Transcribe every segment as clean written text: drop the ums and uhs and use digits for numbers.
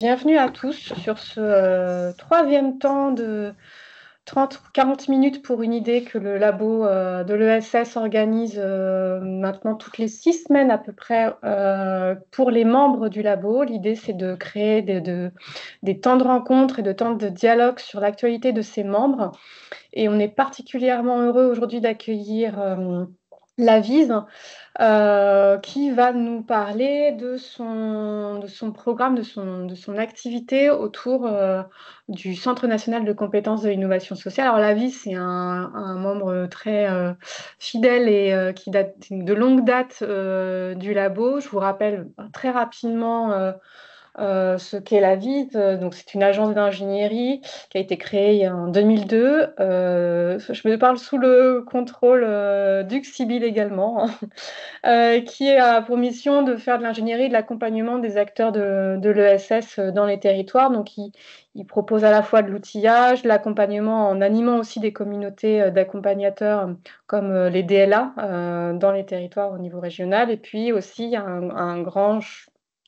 Bienvenue à tous sur ce troisième temps de 30-40 minutes pour une idée que le labo de l'ESS organise maintenant toutes les 6 semaines à peu près pour les membres du labo. L'idée, c'est de créer des temps de rencontre et de temps de dialogue sur l'actualité de ses membres. Et on est particulièrement heureux aujourd'hui d'accueillir la Vise, qui va nous parler de son programme, de son activité autour du Centre national de compétences de l'innovation sociale. Alors, la Vise, c'est un membre très fidèle et qui date de longue date du labo. Je vous rappelle très rapidement ce qu'est la VID. Donc, c'est une agence d'ingénierie qui a été créée en 2002. Je me parle sous le contrôle d'Uxibile également, qui a pour mission de faire de l'ingénierie et de l'accompagnement des acteurs de l'ESS dans les territoires. Donc, il propose à la fois de l'outillage, de l'accompagnement en animant aussi des communautés d'accompagnateurs comme les DLA dans les territoires au niveau régional. Et puis aussi un grand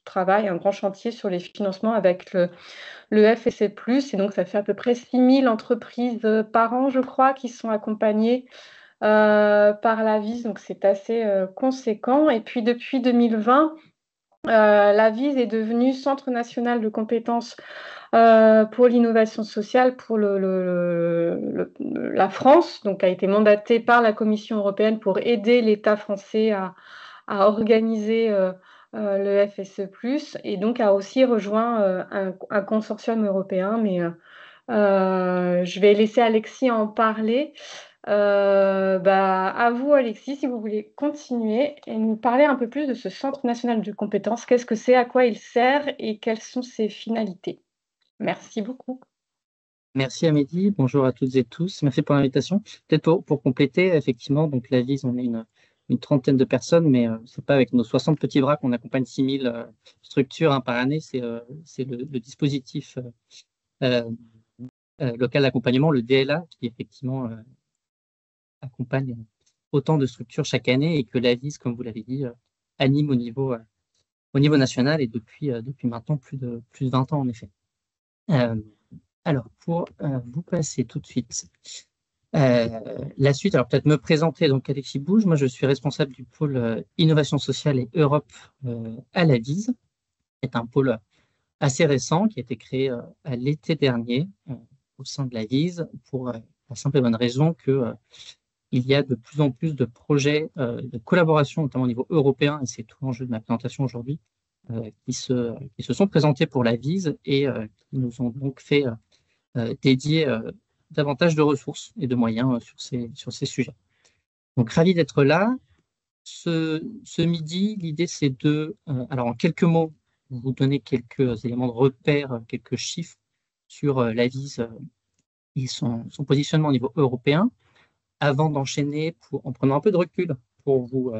travail, un grand chantier sur les financements avec le FSC+. Et donc, ça fait à peu près 6000 entreprises par an, je crois, qui sont accompagnées par la VIS. Donc, c'est assez conséquent. Et puis, depuis 2020, la VIS est devenue Centre national de compétences pour l'innovation sociale pour la France, donc a été mandatée par la Commission européenne pour aider l'État français à organiser le FSE+, et donc a aussi rejoint un consortium européen, mais je vais laisser Alexis en parler. À vous, Alexis, si vous voulez continuer et nous parler un peu plus de ce Centre national de compétences. Qu'est-ce que c'est, à quoi il sert et quelles sont ses finalités? Merci beaucoup. Merci Amélie, bonjour à toutes et tous, merci pour l'invitation. Peut-être pour compléter, effectivement, donc la VIS, on est une trentaine de personnes, mais c'est pas avec nos 60 petits bras qu'on accompagne 6000 structures par année, c'est le dispositif euh, local d'accompagnement, le DLA, qui effectivement accompagne autant de structures chaque année et que la VIS, comme vous l'avez dit, anime au niveau national et depuis maintenant plus de 20 ans en effet. Alors, pour vous passer tout de suite la suite, alors peut-être me présenter, donc Alexis Bouge, moi je suis responsable du pôle Innovation sociale et Europe à la VIS, qui est un pôle assez récent qui a été créé à l'été dernier au sein de la VIS pour la simple et bonne raison que il y a de plus en plus de projets de collaboration, notamment au niveau européen, et c'est tout l'enjeu de ma présentation aujourd'hui, qui se sont présentés pour la VIS et qui nous ont donc fait dédier davantage de ressources et de moyens sur ces sujets. Donc, ravi d'être là. Ce midi, l'idée, c'est alors en quelques mots, vous donner quelques éléments de repère, quelques chiffres sur la VIS et son positionnement au niveau européen, avant d'enchaîner en prenant un peu de recul pour vous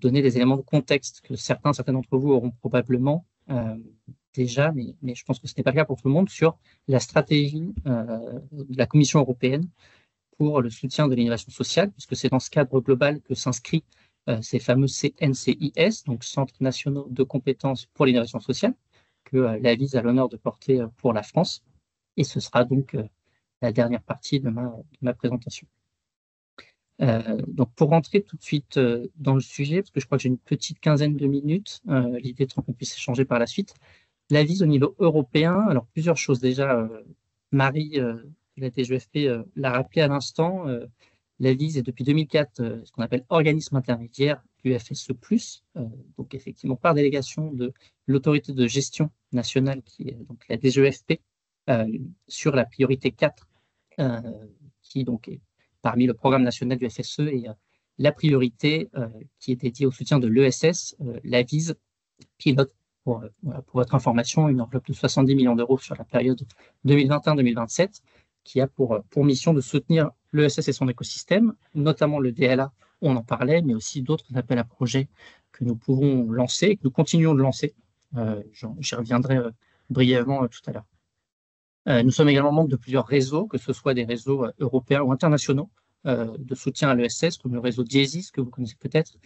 donner des éléments de contexte que certains d'entre vous auront probablement déjà, mais je pense que ce n'est pas le cas pour tout le monde, sur la stratégie de la Commission européenne pour le soutien de l'innovation sociale, puisque c'est dans ce cadre global que s'inscrit ces fameux NCIS, donc Centres nationaux de compétences pour l'innovation sociale, que la VIS a l'honneur de porter pour la France. Et ce sera donc la dernière partie de ma présentation. Donc pour rentrer tout de suite dans le sujet, parce que je crois que j'ai une petite quinzaine de minutes, l'idée étant qu'on puisse échanger par la suite. La VIS au niveau européen, alors plusieurs choses déjà. Marie de la TGFP l'a rappelé à l'instant. La VIS est depuis 2004 ce qu'on appelle organisme intermédiaire du FSE+, donc effectivement par délégation de l'autorité de gestion nationale qui est donc la DGFP sur la priorité 4 qui donc est parmi le programme national du FSE et la priorité qui est dédiée au soutien de l'ESS, la VIS pilote, pour votre information, une enveloppe de 70 millions d'euros sur la période 2021-2027, qui a pour mission de soutenir l'ESS et son écosystème, notamment le DLA, on en parlait, mais aussi d'autres appels à projets que nous pouvons lancer et que nous continuons de lancer. J'y reviendrai brièvement tout à l'heure. Nous sommes également membres de plusieurs réseaux, que ce soit des réseaux européens ou internationaux de soutien à l'ESS, comme le réseau Diesis, que vous connaissez peut-être,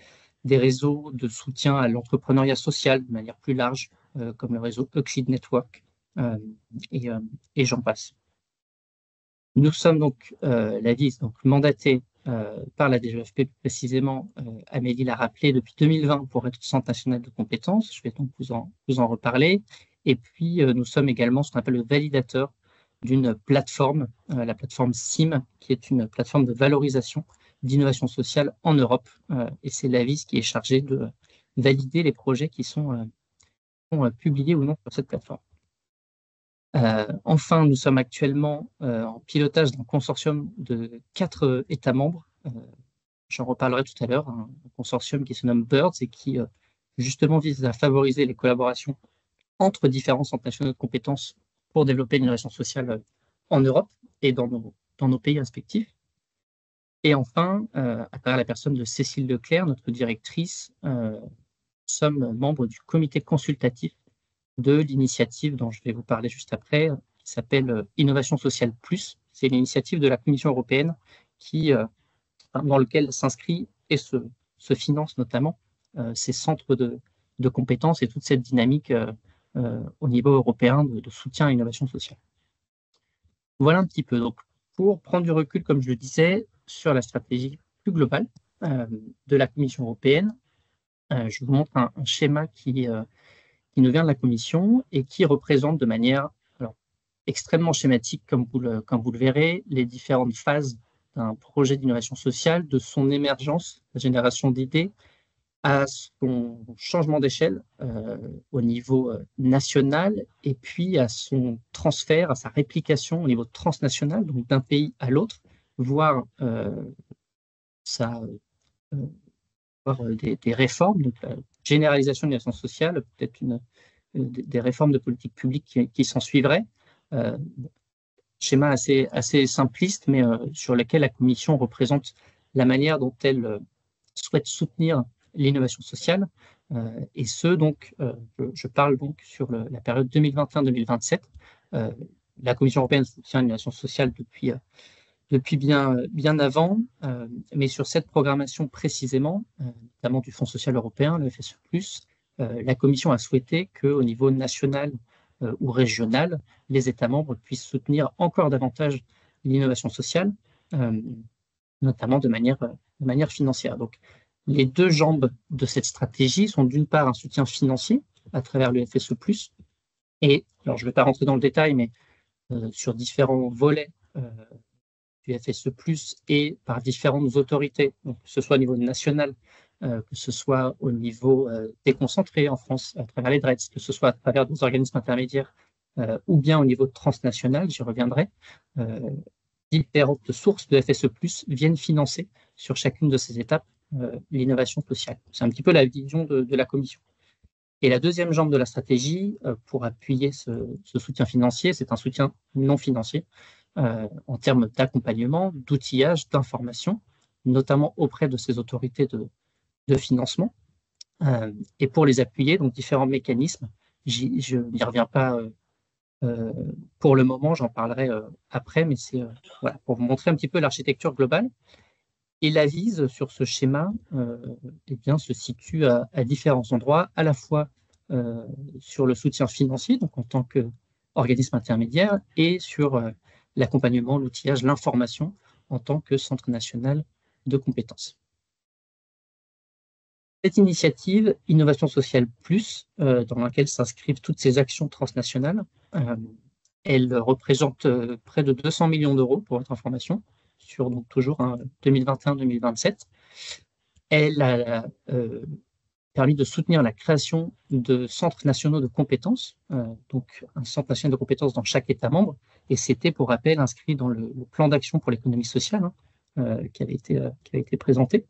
des réseaux de soutien à l'entrepreneuriat social de manière plus large, comme le réseau Euclid Network, et, j'en passe. Nous sommes donc, la VIS, donc mandaté par la DGEFP, précisément, Amélie l'a rappelé, depuis 2020 pour être Centre national de compétences. Je vais donc vous en reparler. Et puis, nous sommes également ce qu'on appelle le validateur d'une plateforme, la plateforme SIM, qui est une plateforme de valorisation d'innovation sociale en Europe. Et c'est la VIS qui est chargée de valider les projets qui sont publiés ou non sur cette plateforme. Enfin, nous sommes actuellement en pilotage d'un consortium de 4 États membres. J'en reparlerai tout à l'heure, un consortium qui se nomme BIRDS et qui justement vise à favoriser les collaborations entre différents centres nationaux de compétences pour développer l'innovation sociale en Europe et dans nos pays respectifs. Et enfin, à travers la personne de Cécile Leclerc, notre directrice, nous sommes membres du comité consultatif de l'initiative dont je vais vous parler juste après, qui s'appelle Innovation sociale plus. C'est l'initiative de la Commission européenne dans lequel s'inscrit et se finance notamment ces centres de compétences et toute cette dynamique au niveau européen de soutien à l'innovation sociale. Voilà un petit peu. Donc, pour prendre du recul, comme je le disais, sur la stratégie plus globale de la Commission européenne, je vous montre un schéma qui nous vient de la Commission et qui représente de manière extrêmement schématique, comme vous le verrez, les différentes phases d'un projet d'innovation sociale, de son émergence, la génération d'idées, à son changement d'échelle au niveau national, et puis à son transfert, à sa réplication au niveau transnational, donc d'un pays à l'autre, voire des réformes, donc la généralisation de l'innovation sociale, peut-être des réformes de politique publique qui s'en suivraient. Schéma assez simpliste, mais sur lequel la Commission représente la manière dont elle souhaite soutenir l'innovation sociale, et donc, je parle donc sur la période 2021-2027. La Commission européenne soutient l'innovation sociale depuis bien avant, mais sur cette programmation précisément, notamment du Fonds social européen, le FSE+, la Commission a souhaité qu'au niveau national ou régional, les États membres puissent soutenir encore davantage l'innovation sociale, notamment de manière financière. Donc, les deux jambes de cette stratégie sont d'une part un soutien financier à travers le FSE+, et alors je ne vais pas rentrer dans le détail, mais sur différents volets du FSE+, et par différentes autorités, donc que ce soit au niveau national, que ce soit au niveau déconcentré en France, à travers les DRETS, que ce soit à travers des organismes intermédiaires, ou bien au niveau transnational, j'y reviendrai, différentes sources de FSE+, viennent financer sur chacune de ces étapes l'innovation sociale. C'est un petit peu la vision de la Commission. Et la deuxième jambe de la stratégie, pour appuyer ce soutien financier, c'est un soutien non financier, en termes d'accompagnement, d'outillage, d'information, notamment auprès de ces autorités de financement. Et pour les appuyer, donc différents mécanismes. Je n'y reviens pas pour le moment, j'en parlerai après, mais c'est voilà, pour vous montrer un petit peu l'architecture globale. Et la VIS, sur ce schéma, eh bien, se situe à différents endroits, à la fois sur le soutien financier, donc en tant qu'organisme intermédiaire, et sur l'accompagnement, l'outillage, l'information en tant que centre national de compétences. Cette initiative Innovation sociale plus, dans laquelle s'inscrivent toutes ces actions transnationales, elle représente près de 200 millions d'euros, pour votre information, sur donc toujours 2021-2027. Elle a permis de soutenir la création de centres nationaux de compétences, donc un centre national de compétences dans chaque État membre, et c'était, pour rappel, inscrit dans le plan d'action pour l'économie sociale qui avait été présenté.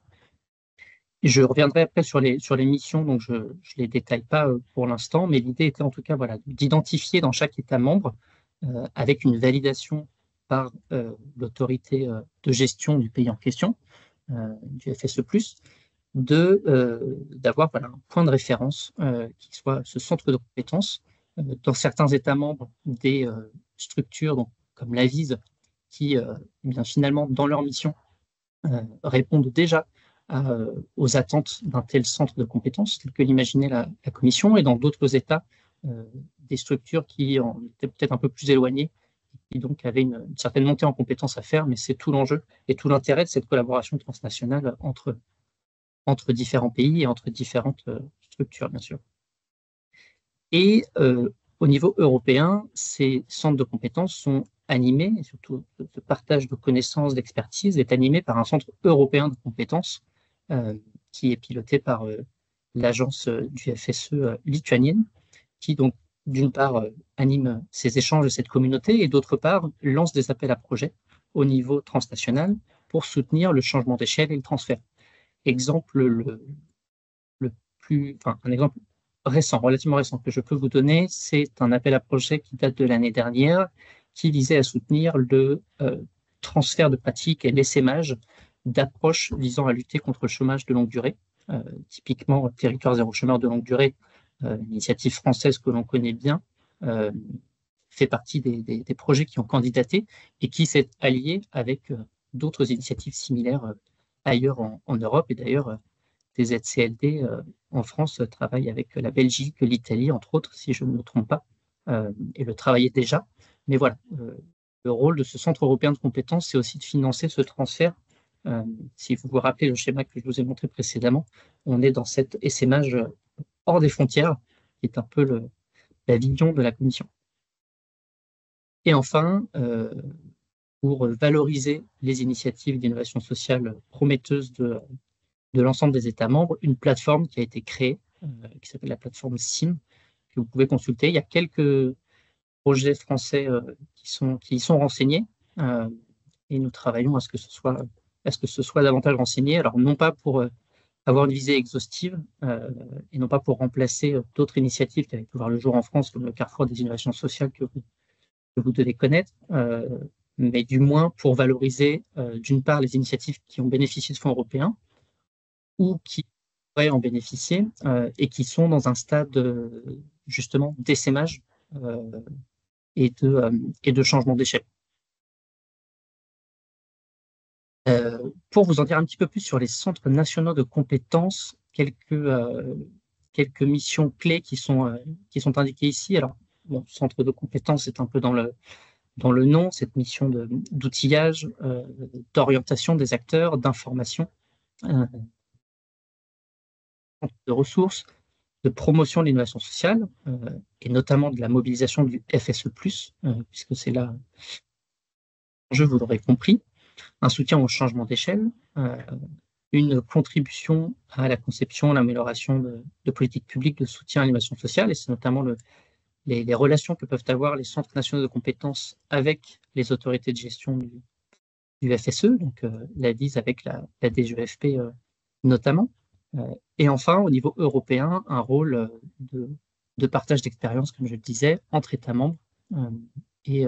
Je reviendrai après sur les missions, donc je ne les détaille pas pour l'instant, mais l'idée était en tout cas voilà, d'identifier dans chaque État membre, avec une validation par l'autorité de gestion du pays en question, du FSE+, d'avoir voilà, un point de référence qui soit ce centre de compétences. Dans certains États membres, des structures donc, comme la VIS, qui eh bien, finalement, dans leur mission, répondent déjà aux attentes d'un tel centre de compétences, tel que l'imaginait la Commission, et dans d'autres États, des structures qui en étaient peut-être un peu plus éloignées, qui donc avaient une certaine montée en compétences à faire, mais c'est tout l'enjeu et tout l'intérêt de cette collaboration transnationale entre différents pays et entre différentes structures, bien sûr. Et au niveau européen, ces centres de compétences sont animés, et surtout ce partage de connaissances, d'expertise est animé par un centre européen de compétences qui est piloté par l'agence du FSE lituanienne, qui donc d'une part anime ces échanges et cette communauté, et d'autre part lance des appels à projets au niveau transnational pour soutenir le changement d'échelle et le transfert. Un exemple récent, relativement récent que je peux vous donner, c'est un appel à projet qui date de l'année dernière, qui visait à soutenir le transfert de pratiques et l'essaimage d'approches visant à lutter contre le chômage de longue durée. Typiquement, Territoire zéro chômeur de longue durée, initiative française que l'on connaît bien, fait partie des projets qui ont candidaté et qui s'est allié avec d'autres initiatives similaires ailleurs en Europe. Et d'ailleurs, des ZCLD en France travaillent avec la Belgique, l'Italie, entre autres, si je ne me trompe pas, et le travaillait déjà. Mais voilà, le rôle de ce centre européen de compétences, c'est aussi de financer ce transfert. Si vous vous rappelez le schéma que je vous ai montré précédemment, on est dans cet essaimage hors des frontières, qui est un peu la vision de la Commission. Et enfin, pour valoriser les initiatives d'innovation sociale prometteuses de l'ensemble des États membres, une plateforme qui a été créée, qui s'appelle la plateforme SIM, que vous pouvez consulter. Il y a quelques projets français qui y sont renseignés, et nous travaillons à ce que ce soit davantage renseigné. Alors, non pas pour avoir une visée exhaustive, et non pas pour remplacer d'autres initiatives qui avaient pu voir le jour en France, comme le Carrefour des innovations sociales que vous devez connaître, mais du moins pour valoriser, d'une part, les initiatives qui ont bénéficié de fonds européens, ou qui pourraient en bénéficier et qui sont dans un stade justement d'essaimage et de changement d'échelle. Pour vous en dire un petit peu plus sur les centres nationaux de compétences, quelques missions clés qui sont indiquées ici. Alors, bon, centre de compétences, c'est un peu dans le nom, cette mission d'outillage, d'orientation des acteurs, d'information, de ressources, de promotion de l'innovation sociale, et notamment de la mobilisation du FSE+, puisque c'est là l'enjeu, vous l'aurez compris, un soutien au changement d'échelle, une contribution à la conception, l'amélioration de politiques publiques de soutien à l'innovation sociale, et c'est notamment les relations que peuvent avoir les centres nationaux de compétences avec les autorités de gestion du FSE, donc la VIS avec la DGEFP notamment. Et enfin, au niveau européen, un rôle de partage d'expérience, comme je le disais, entre États membres et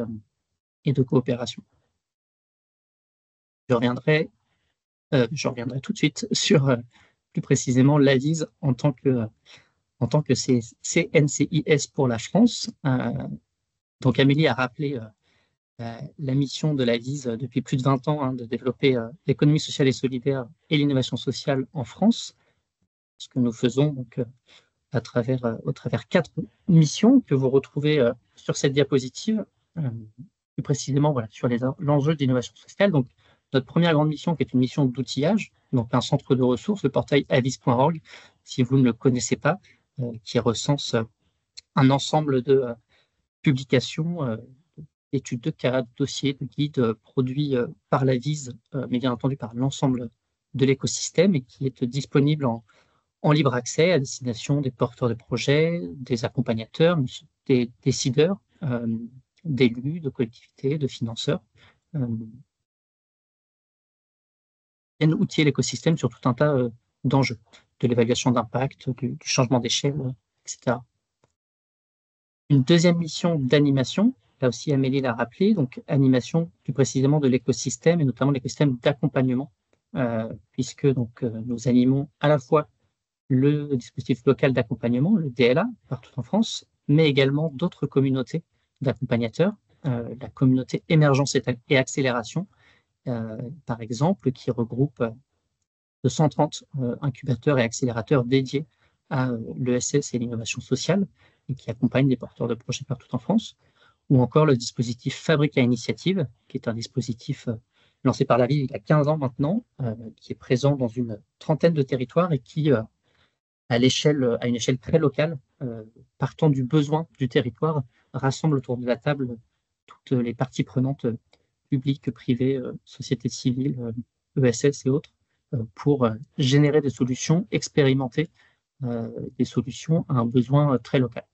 de coopération. Je reviendrai tout de suite sur plus précisément l'AVIS en tant que CNCIS pour la France. Donc Amélie a rappelé la mission de l'AVIS depuis plus de 20 ans, de développer l'économie sociale et solidaire et l'innovation sociale en France. Ce que nous faisons donc au travers 4 missions que vous retrouvez sur cette diapositive, plus précisément voilà, sur l'enjeu d'innovation sociale. Donc, notre première grande mission, qui est une mission d'outillage, donc un centre de ressources, le portail avis.org, si vous ne le connaissez pas, qui recense un ensemble de publications, d'études de cas, de dossiers, de guides produits par l'AVIS, mais bien entendu par l'ensemble de l'écosystème, et qui est disponible en libre accès à destination des porteurs de projets, des accompagnateurs, des décideurs, d'élus, de collectivités, de financeurs. Viennent outiller l'écosystème sur tout un tas d'enjeux, de l'évaluation d'impact, du changement d'échelle, etc. Une deuxième mission d'animation, là aussi Amélie l'a rappelé, donc animation plus précisément de l'écosystème et notamment l'écosystème d'accompagnement, puisque donc nous animons à la fois le dispositif local d'accompagnement, le DLA, partout en France, mais également d'autres communautés d'accompagnateurs, la communauté émergence et accélération, par exemple, qui regroupe 230 incubateurs et accélérateurs dédiés à l'ESS et l'innovation sociale, et qui accompagne les porteurs de projets partout en France, ou encore le dispositif Fabrique à Initiative, qui est un dispositif lancé par la ville il y a 15 ans maintenant, qui est présent dans une trentaine de territoires et qui, à une échelle très locale, partant du besoin du territoire, rassemble autour de la table toutes les parties prenantes publiques, privées, sociétés civiles, ESS et autres, pour générer des solutions, expérimenter des solutions à un besoin très local.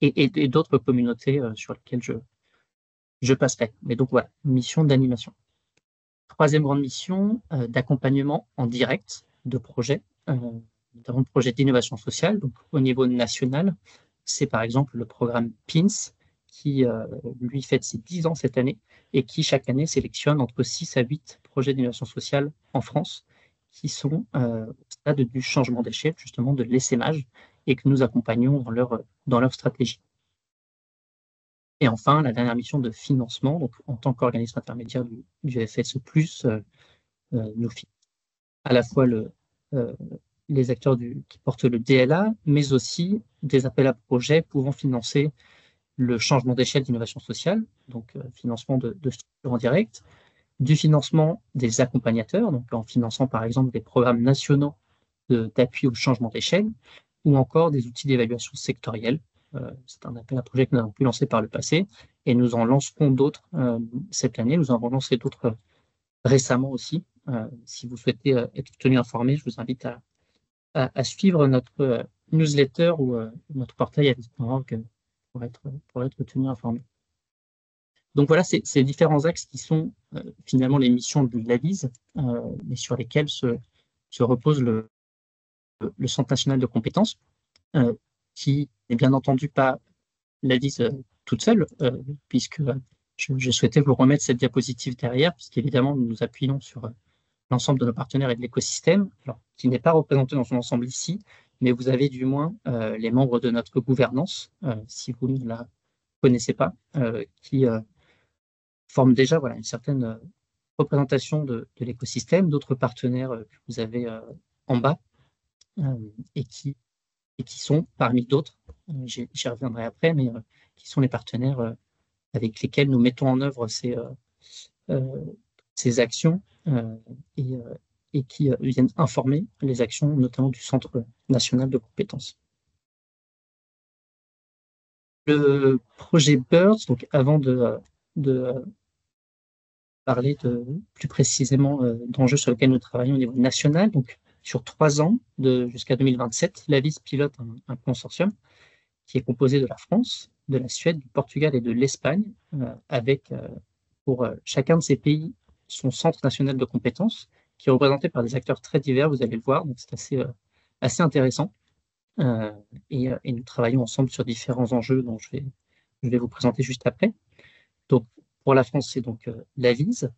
Et d'autres communautés sur lesquelles je passerai. Mais donc voilà, mission d'animation. Troisième grande mission, d'accompagnement en direct de projets, notamment de projets d'innovation sociale. Donc au niveau national, c'est par exemple le programme PINS, qui lui fête ses 10 ans cette année et qui chaque année sélectionne entre 6 à 8 projets d'innovation sociale en France qui sont au stade du changement d'échelle, justement de l'essaimage, et que nous accompagnons dans leur stratégie. Et enfin, la dernière mission de financement, donc en tant qu'organisme intermédiaire du FSE+, nous financons à la fois les acteurs qui portent le DLA, mais aussi des appels à projets pouvant financer le changement d'échelle d'innovation sociale, donc financement de structures en direct, du financement des accompagnateurs, donc en finançant par exemple des programmes nationaux d'appui au changement d'échelle, ou encore des outils d'évaluation sectorielle. C'est un appel à projet que nous avons pu lancer par le passé, et nous en lancerons d'autres cette année. Nous en avons lancé d'autres récemment aussi. Si vous souhaitez être tenu informé, je vous invite à suivre notre newsletter ou notre portail avis.org pour être tenu informé. Donc voilà, ces différents axes qui sont finalement les missions de l'AVIS, mais sur lesquelles se repose le Centre national de compétences, qui n'est bien entendu pas l'AVIS toute seule, puisque je souhaitais vous remettre cette diapositive derrière, puisqu'évidemment nous nous appuyons sur l'ensemble de nos partenaires et de l'écosystème, alors qui n'est pas représenté dans son ensemble ici, mais vous avez du moins les membres de notre gouvernance, si vous ne la connaissez pas, qui forment déjà voilà, une certaine représentation de l'écosystème, d'autres partenaires que vous avez en bas, et qui sont, parmi d'autres, j'y reviendrai après, mais qui sont les partenaires avec lesquels nous mettons en œuvre ces actions et qui viennent informer les actions, notamment du Centre national de compétences. Le projet BIRDS, donc avant de parler plus précisément d'enjeux sur lesquels nous travaillons au niveau national, donc sur 3 ans, jusqu'à 2027, l'AVIS pilote un consortium qui est composé de la France, de la Suède, du Portugal et de l'Espagne, avec pour chacun de ces pays son centre national de compétences, qui est représenté par des acteurs très divers, vous allez le voir, donc c'est assez intéressant. Et nous travaillons ensemble sur différents enjeux dont je vais vous présenter juste après. Donc, pour la France, c'est donc l'AVIS,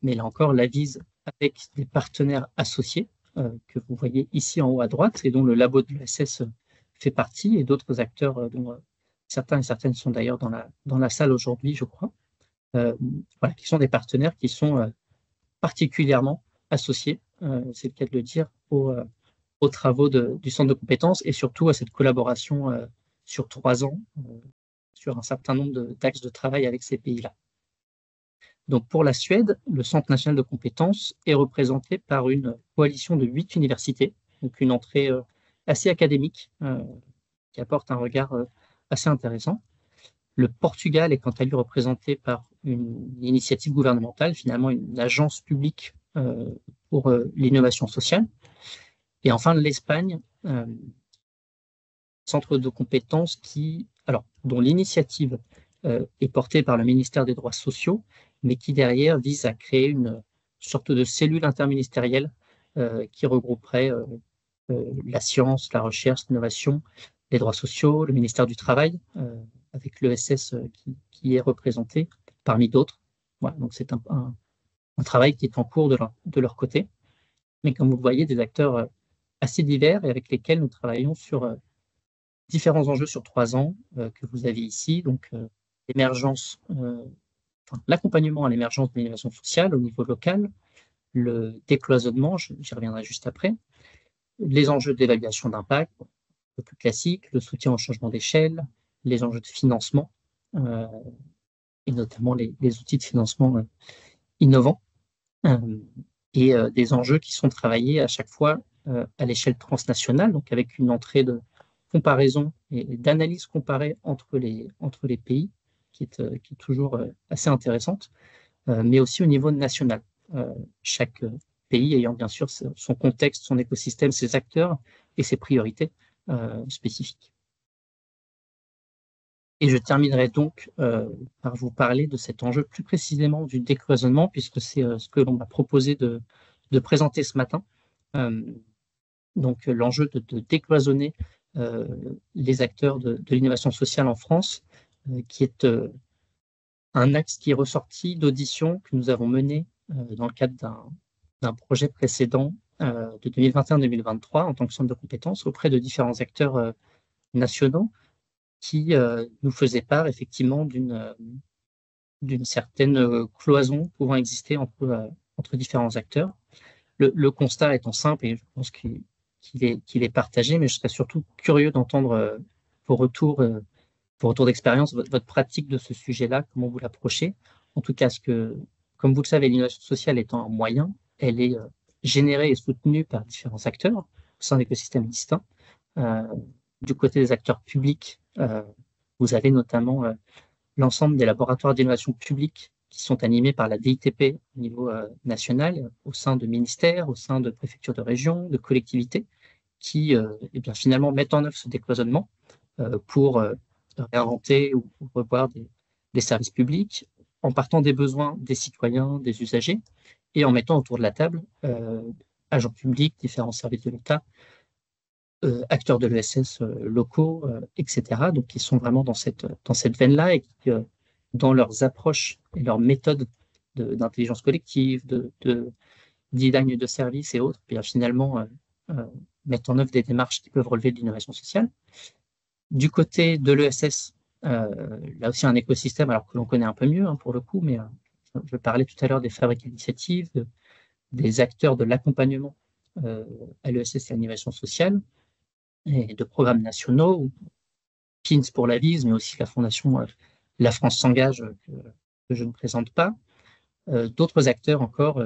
mais là encore, l'AVIS avec des partenaires associés que vous voyez ici en haut à droite et dont le labo de l'ESS fait partie, et d'autres acteurs dont certains et certaines sont d'ailleurs dans la salle aujourd'hui, je crois, voilà, qui sont des partenaires qui sont particulièrement associés, c'est le cas de le dire, aux travaux du centre de compétences et surtout à cette collaboration sur 3 ans sur un certain nombre d'axes de travail avec ces pays-là. Donc pour la Suède, le Centre national de compétences est représenté par une coalition de 8 universités, donc une entrée assez académique qui apporte un regard assez intéressant. Le Portugal est quant à lui représenté par une initiative gouvernementale, finalement une agence publique pour l'innovation sociale. Et enfin l'Espagne, centre de compétences dont l'initiative est portée par le ministère des Droits sociaux, mais qui derrière vise à créer une sorte de cellule interministérielle qui regrouperait la science, la recherche, l'innovation, les droits sociaux, le ministère du Travail, avec l'ESS qui est représenté parmi d'autres. Voilà, donc c'est un travail qui est en cours de leur côté. Mais comme vous le voyez, des acteurs assez divers et avec lesquels nous travaillons sur différents enjeux sur 3 ans que vous avez ici. Donc l'accompagnement à l'émergence de l'innovation sociale au niveau local, le décloisonnement, j'y reviendrai juste après, les enjeux d'évaluation d'impact, peu plus classiques, le soutien au changement d'échelle, les enjeux de financement, et notamment les outils de financement innovants, et des enjeux qui sont travaillés à chaque fois à l'échelle transnationale, donc avec une entrée de comparaison et d'analyse comparée entre les pays, qui est toujours assez intéressante, mais aussi au niveau national. Chaque pays ayant bien sûr son contexte, son écosystème, ses acteurs et ses priorités spécifiques. Et je terminerai donc par vous parler de cet enjeu plus précisément du décloisonnement, puisque c'est ce que l'on m'a proposé de présenter ce matin. Donc l'enjeu de décloisonner les acteurs de l'innovation sociale en France, qui est un axe qui est ressorti d'auditions que nous avons menées dans le cadre d'un projet précédent de 2021-2023 en tant que centre de compétences auprès de différents acteurs nationaux qui nous faisaient part effectivement d'une certaine cloison pouvant exister entre différents acteurs. Le constat étant simple, et je pense qu'il est partagé, mais je serais surtout curieux d'entendre vos retours d'expérience, votre pratique de ce sujet-là, comment vous l'approchez. En tout cas, comme vous le savez, l'innovation sociale étant un moyen, elle est générée et soutenue par différents acteurs au sein d'écosystèmes distincts. Du côté des acteurs publics, vous avez notamment l'ensemble des laboratoires d'innovation publique qui sont animés par la DITP au niveau national, au sein de ministères, au sein de préfectures de régions, de collectivités, qui eh bien, finalement mettent en œuvre ce décloisonnement pour réinventer ou revoir des services publics en partant des besoins des citoyens, des usagers, et en mettant autour de la table agents publics, différents services de l'État, acteurs de l'ESS locaux, etc. Donc, qui sont vraiment dans cette veine-là et qui, dans leurs approches et leurs méthodes d'intelligence collective, de design de services et autres, bien, finalement, mettent en œuvre des démarches qui peuvent relever de l'innovation sociale. Du côté de l'ESS, là aussi un écosystème, alors que l'on connaît un peu mieux pour le coup, mais je parlais tout à l'heure des fabriques initiatives, des acteurs de l'accompagnement à l'ESS et à l'innovation sociale, et de programmes nationaux, PINS pour la Vise, mais aussi la fondation La France s'engage, que je ne présente pas. D'autres acteurs encore,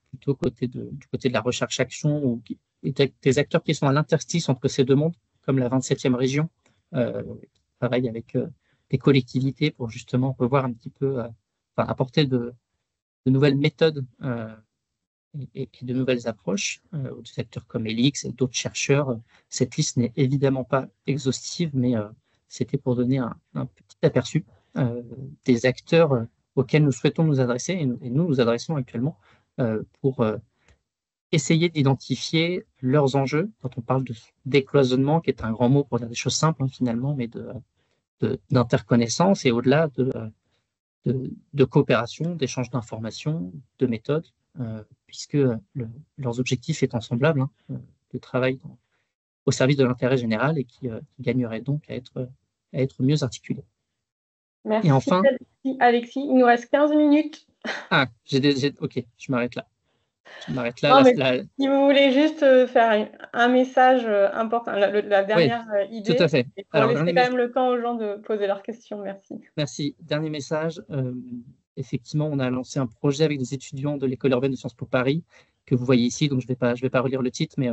plutôt du côté de la recherche-action, ou des acteurs qui sont à l'interstice entre ces deux mondes, comme la 27e région, qui travaille avec des collectivités pour justement revoir un petit peu, apporter de nouvelles méthodes et de nouvelles approches, des acteurs comme Elix et d'autres chercheurs. Cette liste n'est évidemment pas exhaustive, mais c'était pour donner un petit aperçu des acteurs auxquels nous souhaitons nous adresser, et nous adressons actuellement pour essayer d'identifier leurs enjeux. Quand on parle de décloisonnement, qui est un grand mot pour dire des choses simples finalement, mais d'interconnaissance et au-delà de coopération, d'échange d'informations, de méthodes, puisque leurs objectifs étant semblables, de travail au service de l'intérêt général et qui gagnerait donc à être mieux articulés. Merci, et enfin, Alexis. Il nous reste 15 minutes. Ok, je m'arrête là. Non, mais si vous voulez juste faire un message important, la dernière idée, tout à fait. et pour laisser quand même le temps aux gens de poser leurs questions. Merci. Merci. Dernier message. Effectivement, on a lancé un projet avec des étudiants de l'École urbaine de Sciences Po Paris, que vous voyez ici, donc je vais pas relire le titre, mais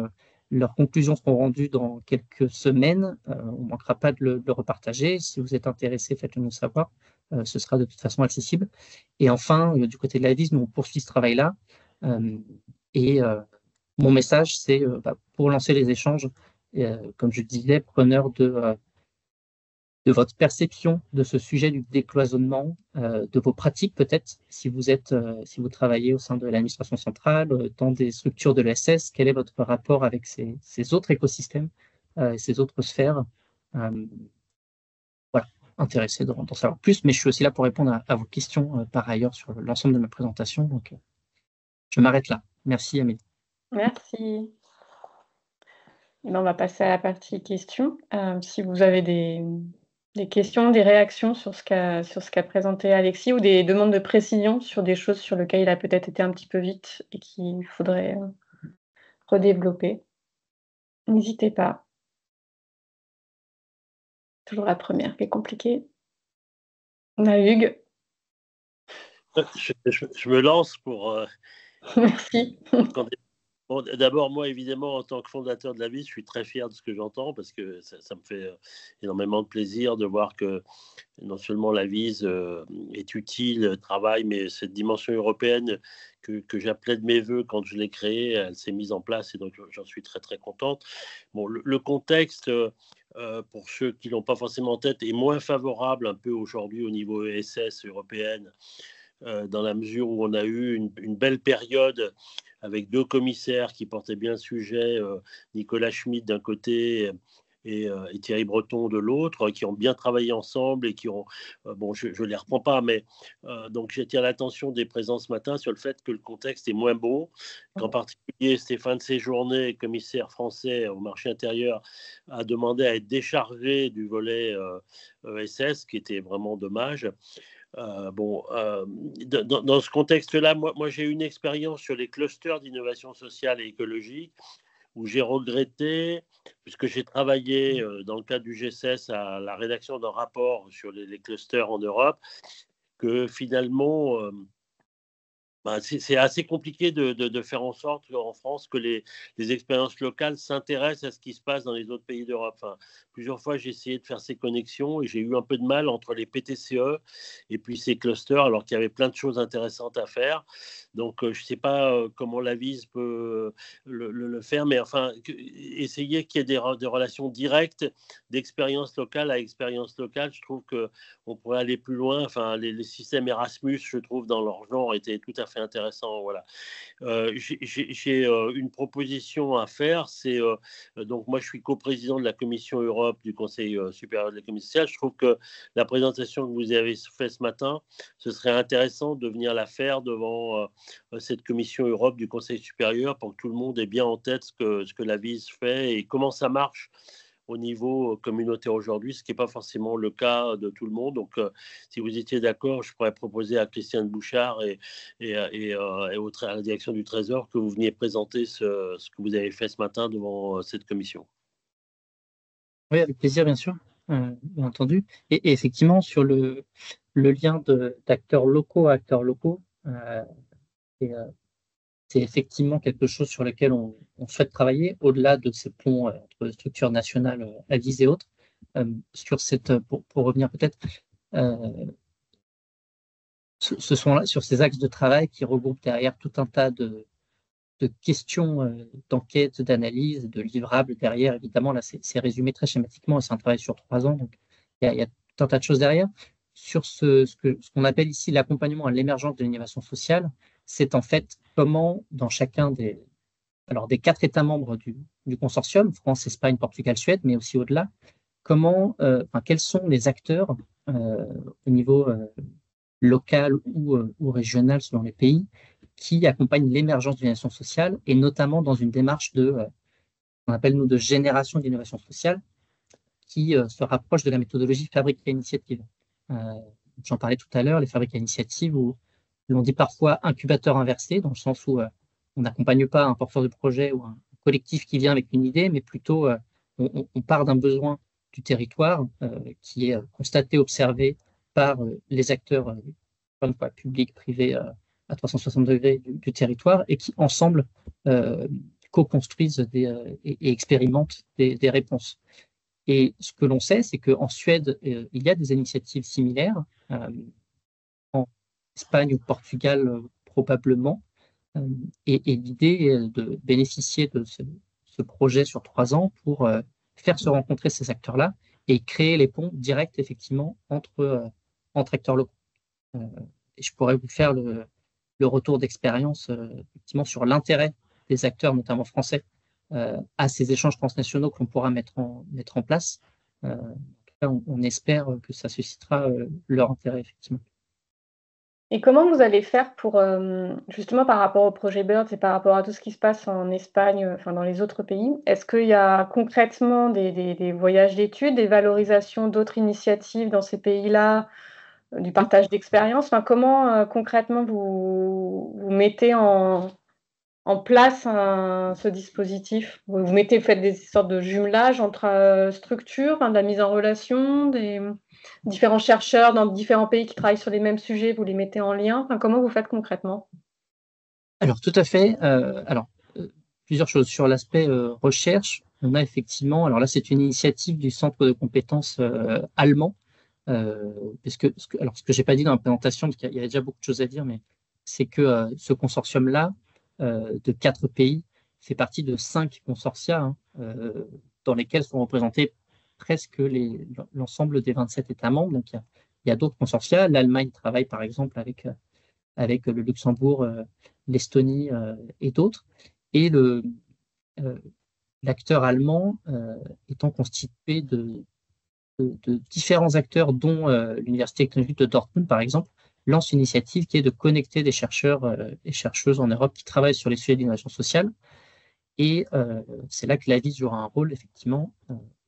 leurs conclusions seront rendues dans quelques semaines. On ne manquera pas de le repartager. Si vous êtes intéressé, faites-le nous savoir. Ce sera de toute façon accessible. Et enfin, du côté de la VIS, nous on poursuit ce travail-là. Mon message, c'est pour lancer les échanges, comme je disais, preneur de votre perception de ce sujet du décloisonnement, de vos pratiques peut-être, si vous travaillez au sein de l'administration centrale, dans des structures de l'ESS, quel est votre rapport avec ces autres écosystèmes, ces autres sphères. Voilà, intéressé d'en savoir plus, mais je suis aussi là pour répondre à vos questions par ailleurs sur l'ensemble de ma présentation. Donc, je m'arrête là. Merci Amélie. Merci. On va passer à la partie questions. Si vous avez des questions, des réactions sur ce qu'a présenté Alexis, ou des demandes de précision sur des choses sur lesquelles il a peut-être été un petit peu vite et qu'il faudrait redévelopper, n'hésitez pas. toujours la première qui est compliquée. On a Hugues. Je me lance pour. Merci. Bon, d'abord, moi, évidemment, en tant que fondateur de la vie, je suis très fier de ce que j'entends parce que ça me fait énormément de plaisir de voir que non seulement la Vise est utile, travaille, mais cette dimension européenne que j'appelais de mes voeux quand je l'ai créée, elle s'est mise en place et donc j'en suis très, très contente. Bon, le contexte, pour ceux qui ne l'ont pas forcément en tête, est moins favorable un peu aujourd'hui au niveau ESS européenne, dans la mesure où on a eu une belle période avec deux commissaires qui portaient bien le sujet, Nicolas Schmit d'un côté et Thierry Breton de l'autre, qui ont bien travaillé ensemble et qui ont, bon, je ne les reprends pas, mais donc j'attire l'attention des présents ce matin sur le fait que le contexte est moins bon, qu'en particulier Stéphane Séjourné, commissaire français au marché intérieur, a demandé à être déchargé du volet ESS, qui était vraiment dommage. Dans ce contexte-là, moi j'ai eu une expérience sur les clusters d'innovation sociale et écologique où j'ai regretté, puisque j'ai travaillé dans le cadre du GSS à la rédaction d'un rapport sur les clusters en Europe, que finalement, c'est assez compliqué de faire en sorte en France que les expériences locales s'intéressent à ce qui se passe dans les autres pays d'Europe. Enfin, plusieurs fois, j'ai essayé de faire ces connexions et j'ai eu un peu de mal entre les PTCE et puis ces clusters, alors qu'il y avait plein de choses intéressantes à faire. Donc, je ne sais pas comment la Vise peut le faire, mais enfin, essayer qu'il y ait des relations directes d'expérience locale à expérience locale. Je trouve qu'on pourrait aller plus loin. Enfin, les systèmes Erasmus, je trouve, dans leur genre, étaient tout à fait intéressants. Voilà. J'ai une proposition à faire. C'est donc moi, je suis coprésident de la Commission Europe du Conseil supérieur de l'économie sociale. Je trouve que la présentation que vous avez faite ce matin, ce serait intéressant de venir la faire devant cette Commission Europe du Conseil supérieur pour que tout le monde ait bien en tête ce que la Vise fait et comment ça marche au niveau communautaire aujourd'hui, ce qui n'est pas forcément le cas de tout le monde. Donc, si vous étiez d'accord, je pourrais proposer à Christiane Bouchard et à la direction du Trésor que vous veniez présenter ce que vous avez fait ce matin devant cette commission. Oui, avec plaisir, bien sûr, bien entendu. Et effectivement, sur le lien d'acteurs locaux à acteurs locaux, c'est effectivement quelque chose sur lequel on souhaite travailler, au-delà de ces ponts entre structures nationales, Avis et autres. Pour revenir peut-être, ce sont là, sur ces axes de travail qui regroupent derrière tout un tas de questions, d'enquête, d'analyse, de livrables derrière. Évidemment, là, c'est résumé très schématiquement, et c'est un travail sur 3 ans, donc il y a tout un tas de choses derrière. Sur ce qu'on appelle ici l'accompagnement à l'émergence de l'innovation sociale, c'est en fait comment, dans chacun des 4 États membres du consortium, France, Espagne, Portugal, Suède, mais aussi au-delà, quels sont les acteurs au niveau local ou régional selon les pays qui accompagnent l'émergence de l'innovation sociale, et notamment dans une démarche qu'on appelle nous de génération d'innovation sociale, qui se rapproche de la méthodologie fabrique à initiative. J'en parlais tout à l'heure, les fabriques à initiative, où l'on dit parfois incubateur inversé, dans le sens où on n'accompagne pas un porteur de projet ou un collectif qui vient avec une idée, mais plutôt on part d'un besoin du territoire qui est constaté, observé par les acteurs publics, privés, à 360 degrés du territoire, et qui ensemble co-construisent et expérimentent des réponses. Et ce que l'on sait, c'est qu'en Suède, il y a des initiatives similaires, en Espagne ou Portugal probablement, et l'idée est de bénéficier de ce projet sur 3 ans pour faire se rencontrer ces acteurs-là et créer les ponts directs effectivement entre acteurs locaux. Et je pourrais vous faire le retour d'expérience effectivement sur l'intérêt des acteurs, notamment français, à ces échanges transnationaux qu'on pourra mettre en place. En tout cas, on espère que ça suscitera leur intérêt, effectivement. Et comment vous allez faire pour, justement par rapport au projet BIRD et par rapport à tout ce qui se passe en Espagne, enfin dans les autres pays, est-ce qu'il y a concrètement des voyages d'études, des valorisations d'autres initiatives dans ces pays-là, du partage d'expériences? Enfin, comment concrètement vous mettez en en place ce dispositif? Vous faites des sortes de jumelages entre structures, de la mise en relation, des différents chercheurs dans différents pays qui travaillent sur les mêmes sujets, vous les mettez en lien? Enfin, comment vous faites concrètement? Alors tout à fait. Plusieurs choses. Sur l'aspect recherche, on a effectivement, alors là c'est une initiative du centre de compétences allemand, puisque ce que j'ai pas dit dans la présentation, parce qu'il y avait déjà beaucoup de choses à dire, mais c'est que ce consortium-là de 4 pays fait partie de 5 consortia dans lesquels sont représentés presque l'ensemble des 27 États membres. Donc il y a d'autres consortia. L'Allemagne travaille par exemple avec le Luxembourg, l'Estonie et d'autres. Et l'acteur allemand étant constitué de différents acteurs, dont l'Université technologique de Dortmund, par exemple, lance une initiative qui est de connecter des chercheurs et chercheuses en Europe qui travaillent sur les sujets d'innovation sociale. Et c'est là que l'AVIS jouera un rôle, effectivement,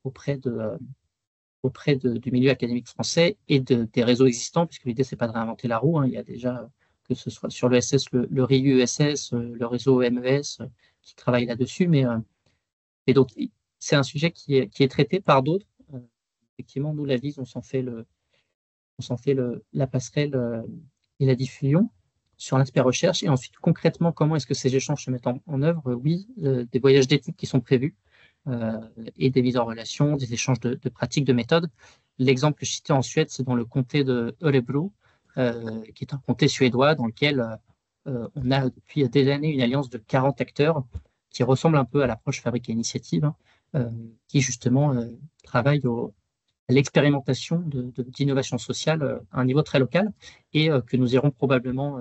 auprès du milieu académique français et des réseaux existants, puisque l'idée, c'est pas de réinventer la roue. Il y a déjà, que ce soit sur l'ESS, le RIU ESS, le réseau MES, qui travaille là-dessus. Et donc, c'est un sujet qui est traité par d'autres. Effectivement, nous, l'AVIS, on s'en fait la passerelle et la diffusion sur l'aspect recherche. Et ensuite, concrètement, comment est-ce que ces échanges se mettent en œuvre? Oui, des voyages d'éthique qui sont prévus et des mises en relation, des échanges de pratiques, de méthodes. L'exemple que je citais en Suède, c'est dans le comté de Örebro, qui est un comté suédois dans lequel on a depuis des années une alliance de 40 acteurs qui ressemble un peu à l'approche Fabrique et Initiative, qui justement travaille à l'expérimentation d'innovation sociale à un niveau très local et auquel nous irons probablement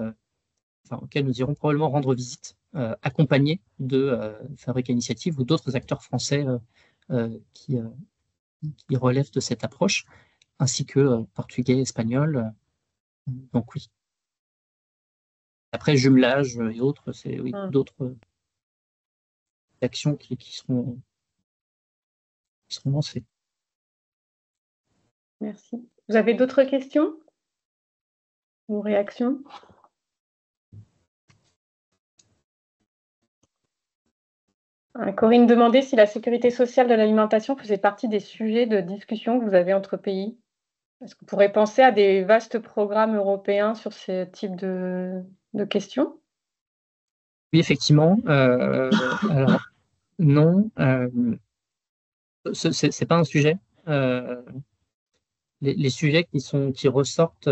rendre visite, accompagnés de Fabrique et Initiative ou d'autres acteurs français qui relèvent de cette approche, ainsi que portugais, espagnol. Donc oui. Après, jumelage et autres, c'est oui, d'autres actions qui seront lancées. Merci. Vous avez d'autres questions ou réactions? Corinne demandait si la sécurité sociale de l'alimentation faisait partie des sujets de discussion que vous avez entre pays. Est-ce qu'on pourrait penser à des vastes programmes européens sur ce type de questions? Oui, effectivement. Alors, non, c'est pas un sujet. Les sujets qui ressortent,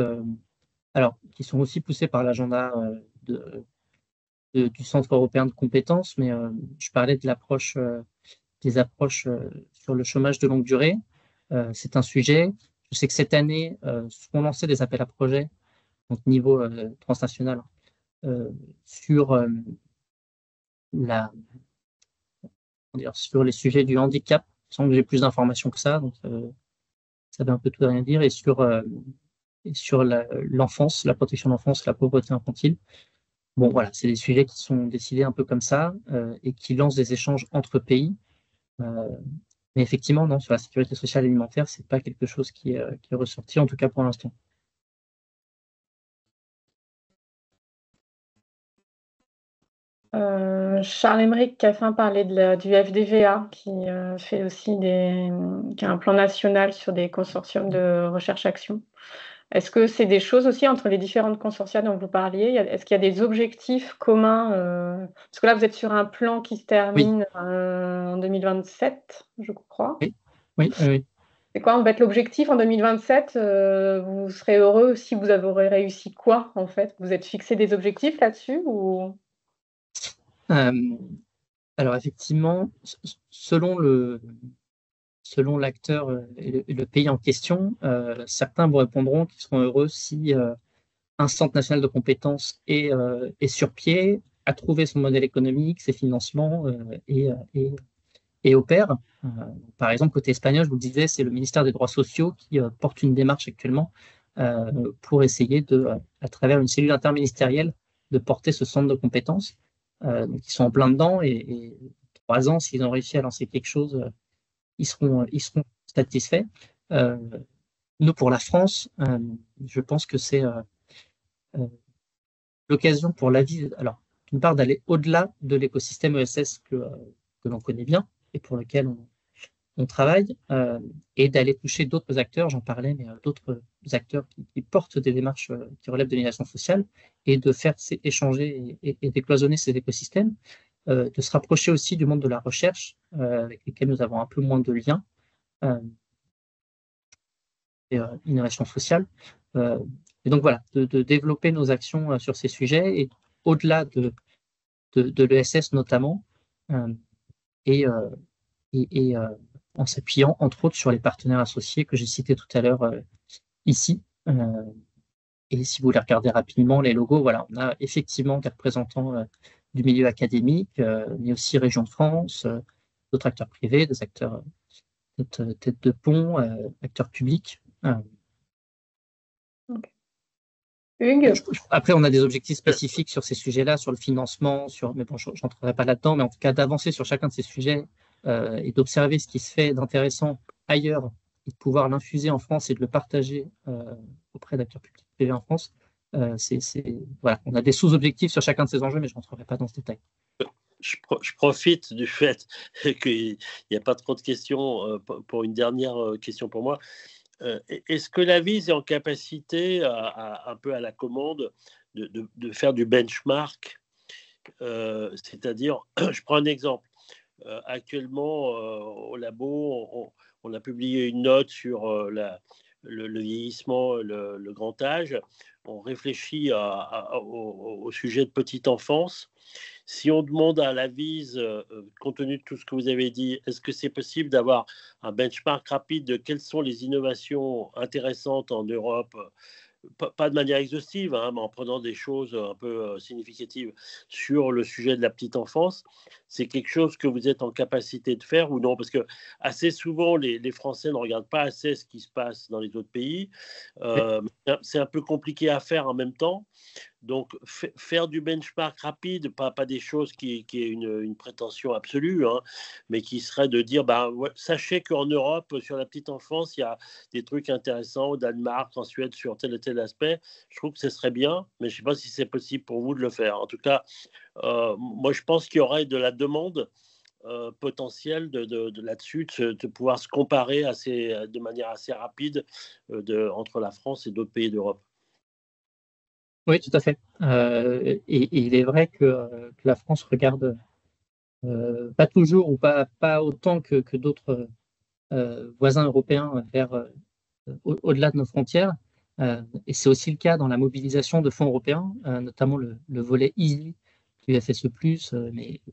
alors qui sont aussi poussés par l'agenda du Centre européen de compétences, mais je parlais de des approches sur le chômage de longue durée. C'est un sujet. Je sais que cette année, seront lancés des appels à projets, donc niveau transnational, sur sur les sujets du handicap, sans que j'ai plus d'informations que ça, donc ça veut un peu tout et rien dire, et sur l'enfance, la protection de l'enfance, la pauvreté infantile. Bon, voilà, c'est des sujets qui sont décidés un peu comme ça et qui lancent des échanges entre pays. Mais effectivement, non, sur la sécurité sociale et alimentaire, c'est pas quelque chose qui est ressorti, en tout cas pour l'instant. Charles Emerick Caffin parlait du FDVA qui fait aussi qui a un plan national sur des consortiums de recherche-action. Est-ce que c'est des choses aussi entre les différentes consortia dont vous parliez? Est-ce qu'il y a des objectifs communs? Parce que là, vous êtes sur un plan qui se termine en 2027, je crois. Oui. C'est quoi, en fait, l'objectif en 2027? Vous serez heureux si vous aurez réussi quoi, en fait? Vous êtes fixé des objectifs là-dessus ou... Alors effectivement, selon l'acteur et le pays en question, certains vous répondront qu'ils seront heureux si un centre national de compétences est sur pied, a trouvé son modèle économique, ses financements et opère. Par exemple, côté espagnol, je vous le disais, c'est le ministère des Droits sociaux qui porte une démarche actuellement pour essayer à travers une cellule interministérielle, de porter ce centre de compétences. Donc ils sont en plein dedans et 3 ans, s'ils ont réussi à lancer quelque chose, ils seront satisfaits. Nous, pour la France, je pense que c'est l'occasion pour l'AVIS. Alors, d'une part, d'aller au-delà de l'écosystème ESS que l'on connaît bien et pour lequel on travaille, et d'aller toucher d'autres acteurs, j'en parlais, mais d'autres acteurs qui portent des démarches qui relèvent de l'innovation sociale, et de faire échanger et décloisonner ces écosystèmes, de se rapprocher aussi du monde de la recherche, avec lesquels nous avons un peu moins de liens, et innovation sociale. Et donc voilà, de développer nos actions sur ces sujets, et au-delà de l'ESS notamment, et en s'appuyant entre autres sur les partenaires associés que j'ai cités tout à l'heure ici. Et si vous les regardez rapidement, les logos, voilà, on a effectivement des représentants du milieu académique, mais aussi Région de France, d'autres acteurs privés, des acteurs tête de pont, acteurs publics. Hugues? Après, on a des objectifs spécifiques sur ces sujets-là, sur le financement, mais bon, je n'entrerai pas là-dedans, mais en tout cas d'avancer sur chacun de ces sujets, et d'observer ce qui se fait d'intéressant ailleurs, et de pouvoir l'infuser en France et de le partager auprès d'acteurs publics privés en France. Voilà, on a des sous-objectifs sur chacun de ces enjeux, mais je n'entrerai pas dans ce détail. Je profite du fait qu'il n'y a pas trop de questions pour une dernière question pour moi. Est-ce que la VIS est en capacité, un peu à la commande, de faire du benchmark, c'est-à-dire, je prends un exemple. Actuellement, au labo, on a publié une note sur le vieillissement, le grand âge. On réfléchit au sujet de petite enfance. Si on demande à la VIS, compte tenu de tout ce que vous avez dit, est-ce que c'est possible d'avoir un benchmark rapide de quelles sont les innovations intéressantes en Europe, pas de manière exhaustive, hein, mais en prenant des choses un peu significatives sur le sujet de la petite enfance, c'est quelque chose que vous êtes en capacité de faire ou non? Parce que assez souvent, les Français ne regardent pas assez ce qui se passe dans les autres pays. C'est un peu compliqué à faire en même temps. Donc, faire du benchmark rapide, pas des choses qui aient une prétention absolue, hein, mais qui serait de dire, ouais, sachez qu'en Europe, sur la petite enfance, il y a des trucs intéressants, au Danemark, en Suède, sur tel et tel aspect. Je trouve que ce serait bien, mais je ne sais pas si c'est possible pour vous de le faire. En tout cas, moi, je pense qu'il y aurait de la demande potentielle de là-dessus, de pouvoir se comparer de manière assez rapide entre la France et d'autres pays d'Europe. Oui, tout à fait. Et il est vrai que la France regarde pas toujours ou pas autant que d'autres voisins européens vers au-delà de nos frontières. Et c'est aussi le cas dans la mobilisation de fonds européens, notamment le volet EASY du FSE+,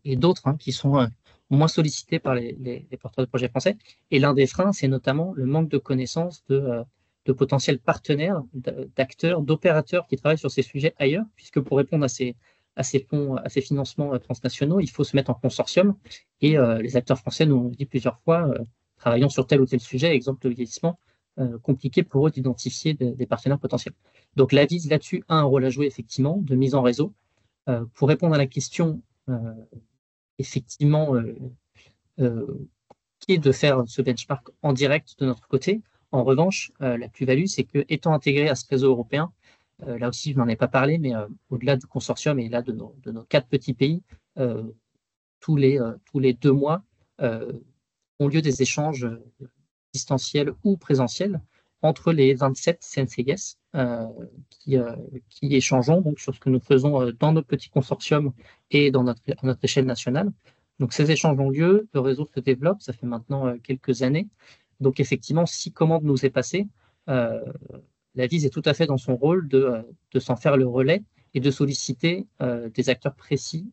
et d'autres qui sont moins sollicités par les porteurs de projets français. Et l'un des freins, c'est notamment le manque de connaissances de potentiels partenaires, d'acteurs, d'opérateurs qui travaillent sur ces sujets ailleurs, puisque pour répondre à ces fonds, à ces financements transnationaux, il faut se mettre en consortium. Et les acteurs français nous ont dit plusieurs fois, travaillant sur tel ou tel sujet, exemple le vieillissement, compliqué pour eux d'identifier des partenaires potentiels. Donc la VIS là-dessus a un rôle à jouer effectivement de mise en réseau. Pour répondre à la question, effectivement, qui est de faire ce benchmark en direct de notre côté. En revanche, la plus-value, c'est que étant intégré à ce réseau européen, là aussi je n'en ai pas parlé, mais au-delà du consortium et là de nos 4 petits pays, tous les 2 mois ont lieu des échanges distanciels ou présentiels entre les 27 CNCIS qui échangeons donc, sur ce que nous faisons dans notre petit consortium et à notre échelle nationale. Donc ces échanges ont lieu, le réseau se développe, ça fait maintenant quelques années. Donc effectivement, si commande nous est passée, la VIS est tout à fait dans son rôle de s'en faire le relais et de solliciter des acteurs précis,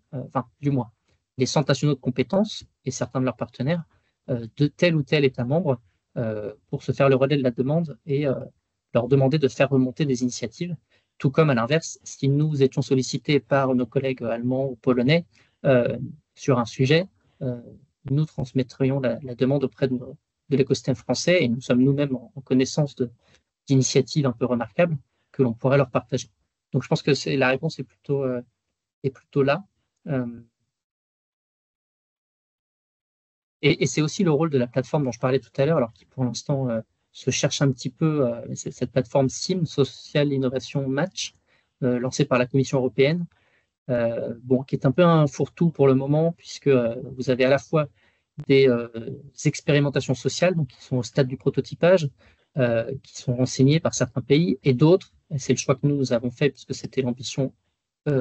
du moins les centres nationaux de compétences et certains de leurs partenaires de tel ou tel État membre pour se faire le relais de la demande et leur demander de faire remonter des initiatives. Tout comme à l'inverse, si nous étions sollicités par nos collègues allemands ou polonais sur un sujet, nous transmettrions la demande auprès de l'écosystème français et nous sommes nous-mêmes en connaissance d'initiatives un peu remarquables que l'on pourrait leur partager. Donc je pense que la réponse est plutôt là. Et c'est aussi le rôle de la plateforme dont je parlais tout à l'heure, alors qui pour l'instant se cherche un petit peu, cette plateforme SIM, Social Innovation Match, lancée par la Commission européenne, qui est un peu un fourre-tout pour le moment, puisque vous avez à la fois des expérimentations sociales, donc qui sont au stade du prototypage, qui sont renseignées par certains pays, et d'autres, et c'est le choix que nous avons fait, puisque c'était l'ambition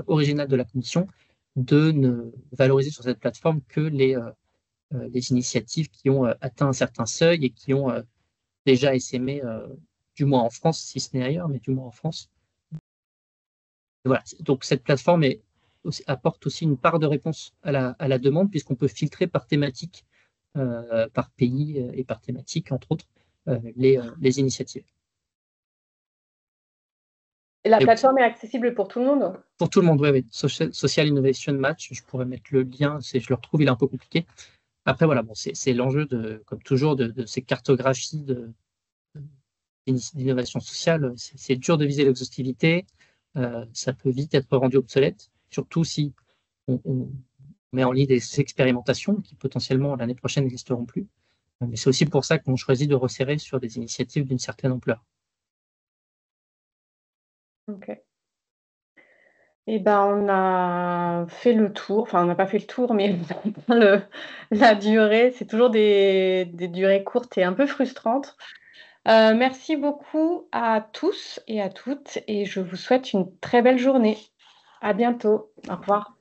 originale de la Commission, de ne valoriser sur cette plateforme que les initiatives qui ont atteint un certain seuil et qui ont déjà essaimé, du moins en France, si ce n'est ailleurs, mais du moins en France. Et voilà. Donc cette plateforme apporte aussi une part de réponse à la demande, puisqu'on peut filtrer par thématique, par pays et par thématique, entre autres, les initiatives. Et la plateforme est accessible pour tout le monde? Pour tout le monde, oui. Social Innovation Match, je pourrais mettre le lien, je le retrouve, il est un peu compliqué. Après, voilà, bon, c'est l'enjeu, comme toujours, de ces cartographies d'innovation sociale. C'est dur de viser l'exhaustivité, ça peut vite être rendu obsolète, surtout si on met en ligne des expérimentations qui potentiellement l'année prochaine n'existeront plus. Mais c'est aussi pour ça qu'on choisit de resserrer sur des initiatives d'une certaine ampleur. Ok. Eh ben, on a fait le tour, enfin on n'a pas fait le tour, mais la durée, c'est toujours des durées courtes et un peu frustrantes. Merci beaucoup à tous et à toutes et je vous souhaite une très belle journée. À bientôt. Au revoir.